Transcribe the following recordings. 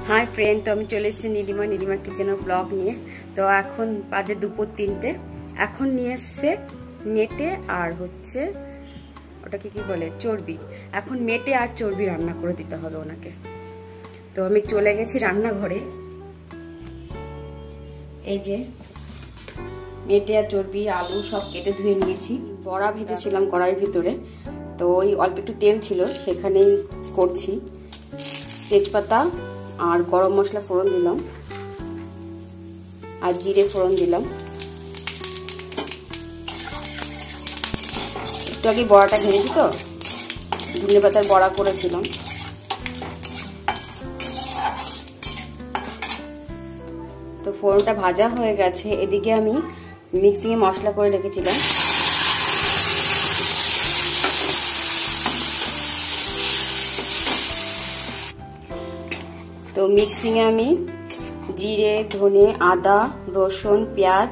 Hi friend, तो चले Nilima kitchen blog नहीं तो এখন বাজে দুপুর 3টে। এখন নিয়ে এসেছে মেটে আর হচ্ছে ওটাকে কি বলে চর্বি। এখন মেটে আর চর্বি রান্না করে দিতে হবে ওনাকে। তো আমি চলে গেছি রান্নাঘরে। এই যে মেটে আর চর্বি আলু সব কেটে ধুয়ে নিয়েছি। বড়া ভেজেছিলাম কড়াইয়ের ভিতরে, তো ওই অল্প একটু তেল ছিল সেখানেই করছি। তেজপাতা আর গরম মশলা ফোড়ন দিলাম আর জিরে ফোড়ন দিলাম। একটু আগে বড়াটা ভেজেছি, তো ধনে পাতার বড়া করেছিলাম। তো ফোড়নটা ভাজা হয়ে গেছে। এদিকে আমি মিক্সিং এ মশলা করে রেখেছিলাম। তো মিক্সিং এ আমি জিরে, ধনে, আদা, রসুন, পেঁয়াজ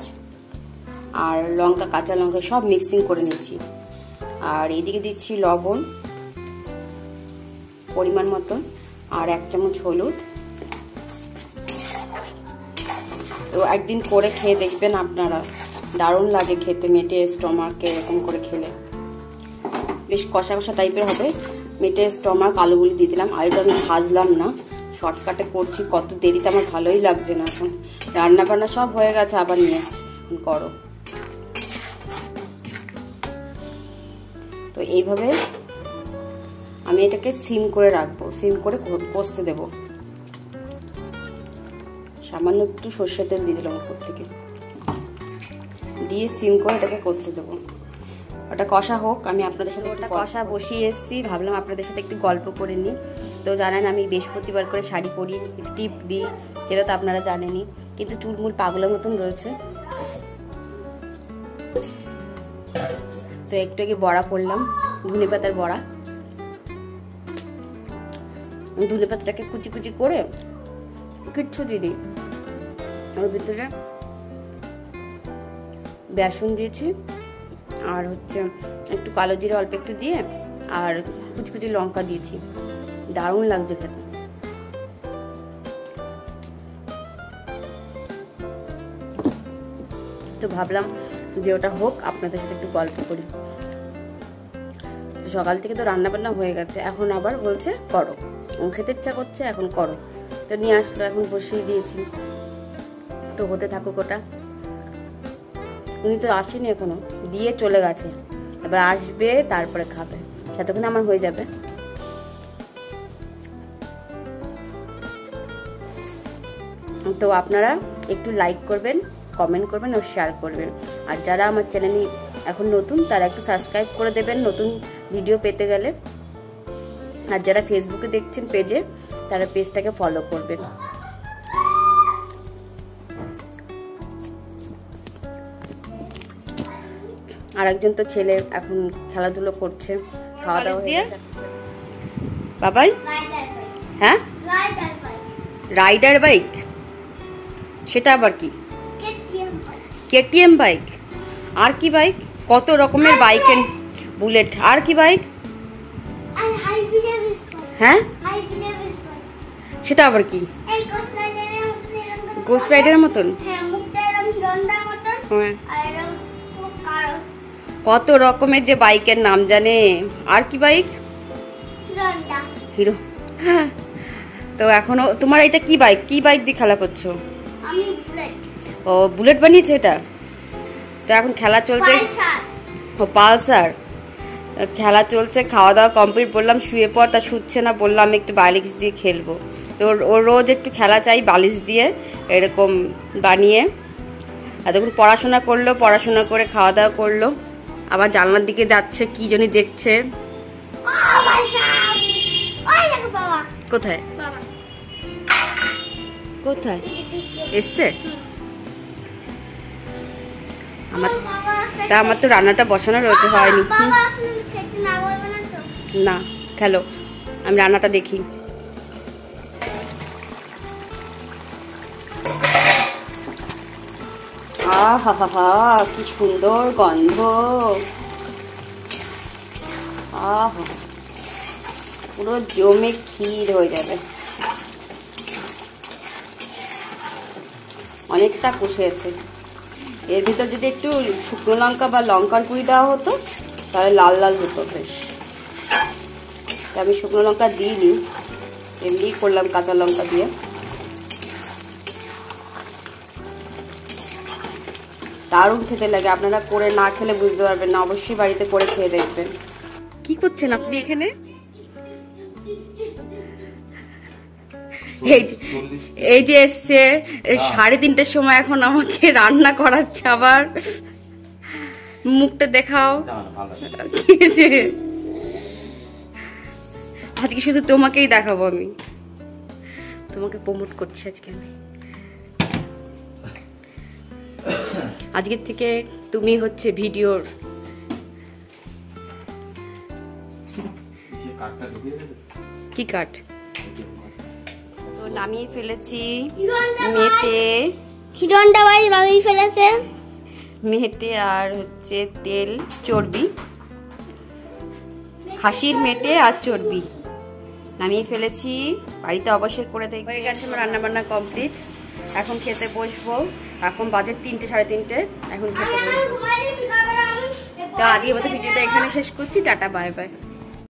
আর লঙ্কা, কাঁচা লঙ্কা সব মিক্সিং করে নিয়েছি। আর এদিকে দিচ্ছি লবণ পরিমাণ মতন আর 1 চামচ হলুদ। তো একদিন করে খেয়ে দেখবেন আপনারা, দারুণ লাগে খেতে। মেটে স্টমাকে এরকম করে খেলে বেশ কষা কষা টাইপের হবে। মেটে স্টমাক আলুগুলি দিয়ে দিলাম। আলুটা আমি ভাজলাম না, শর্টকাটে করছি। কত দেরিতে আমার ভালোই লাগছে না। এখন রান্না বান্না সব হয়ে গেছে, আবার নিয়ে করো। তো এইভাবে আমি এটাকে সিম করে রাখবো, সিম করে কষতে দেব। সামান্য একটু সর্ষের তেল দিয়ে দিলাম উপর থেকে, দিয়ে সিম করে এটাকে কষতে দেবো। ওটা কষা হোক, আমি আপনাদের সাথে ওটা কষা বসিয়ে এসেছি। ভাবলাম আপনাদের সাথে একটু গল্প করে নিই। তো জানেন আমি বৃহস্পতিবার করে শাড়ি পরি, টিপ দিই, সেটা তো আপনারা জানেনই। কিন্তু চুলমুল পাগলের মতন রয়েছে। তো একটু আগে বড়া করলাম, ধনে পাতার বড়া। ধনে পাতাটাকে কুচি কুচি করে কিচ্ছু দিই, ওর ভিতরে বেসন দিয়েছি আর হচ্ছে একটু কালো জিরে অল্প একটু দিয়ে আর কুচি কুচি লঙ্কা দিয়েছি। দারুণ লাগছে খেতে। তো ভাবলাম যে ওটা হোক, আপনাদের সাথে একটু গল্প করি। সকাল থেকে তো রান্না বান্না হয়ে গেছে, এখন আবার বলছে করো, খেতে ইচ্ছা করছে, এখন করো। তো নিয়ে আসলো, এখন বসিয়ে দিয়েছি। তো হতে থাকুক ওটা। উনি তো আসেনি এখনো, দিয়ে চলে গেছে। এবার আসবে, তারপরে খাবে, সেতক্ষণে আমার হয়ে যাবে। তো আপনারা একটু লাইক করবেন, কমেন্ট করবেন ও শেয়ার করবেন। আর যারা আমার চ্যানেলে এখন নতুন, তারা একটু সাবস্ক্রাইব করে দেবেন নতুন ভিডিও পেতে গেলে। আর যারা ফেসবুকে দেখছেন পেজে, তারা পেজটাকে ফলো করবেন। আর একজন তো ছেলে এখন খেলাধুলো করছে, খাওয়া দাওয়া দিয়ে। বাবাই, হ্যাঁ রাইডার বাইক, সেটা আবার কি? KTM bike. আর কি বাইক? কত রকমের বাইক। বুলেট। আর কি বাইক? হ্যাঁ সেটা আবার কি? গোস্ট রাইডারের মতন। কত রকমের যে বাইকের নাম জানে। আর কি বাইক? হিরো। তো এখনো তোমার এটা কি বাইক? কি বাইক দিয়ে খেলা করছো? ও বুলেট বানিয়েছো এটা। তো এখন খেলা চলছে। ও পালসার। খেলা চলছে, খাওয়া দাওয়া কমপ্লিট। বললাম শুয়ে পড়, তা শুচ্ছে না। বললাম আমি একটু বালিশ দিয়ে খেলবো। তো ওর রোজ একটু খেলা চাই বালিশ দিয়ে, এরকম বানিয়ে। আর তখন পড়াশোনা করলো, পড়াশোনা করে খাওয়া দাওয়া করলো। আবার জানলার দিকে যাচ্ছে, কি জানি দেখছে। কোথায় কোথায় এসছে? আমার তো রান্নাটা বসানো রয়েছে, হয়নি। না খেলো, আমি রান্নাটা দেখি। আহা কি সুন্দর গন্ধ। আহা পুরো জমে ক্ষীর হয়ে যাবে। অনেকটা কষেছে। এর ভিতর যদি একটু শুকনো লঙ্কা বা লঙ্কার গুঁড়ি দেওয়া হতো তাহলে লাল লাল হতো বেশ। আমি শুকনো লঙ্কা দিইনি, এমনি করলাম কাঁচা লঙ্কা দিয়ে। দারুণ খেতে লাগে, আপনারা করে না খেলে বুঝতে পারবেন না, অবশ্যই বাড়িতে করে খেয়ে দেখবেন। কি করছেন আপনি এখানে? এই যে এসছে 3:30টার সময়, এখন আমাকে রান্না করাচ্ছে আবার। মুখটা দেখাও। আজকে শুধু তোমাকেই দেখাবো, আমি তোমাকে প্রমোট করছি আজকে। আমি আজকের থেকে তুমি হচ্ছে ভিডিওর। কি কাট? তো নামিয়ে ফেলেছি মেটে, হিরণটা বাড়ি নামিয়ে ফেলেছে মেটে। আর হচ্ছে তেল, চর্বি, খাসির মেটে আর চর্বি নামিয়ে ফেলেছি। বাড়িতে অবশ্যই করে দেখবে। হয়ে গেছে আমার রান্না বান্না কমপ্লিট। এখন খেতে বসবো। এখন বাজে 3টে, 3:30। এখন খেতে বসবো। তো আজকে মতো ভিডিওটা এখানে শেষ করছি। Tata, bye bye.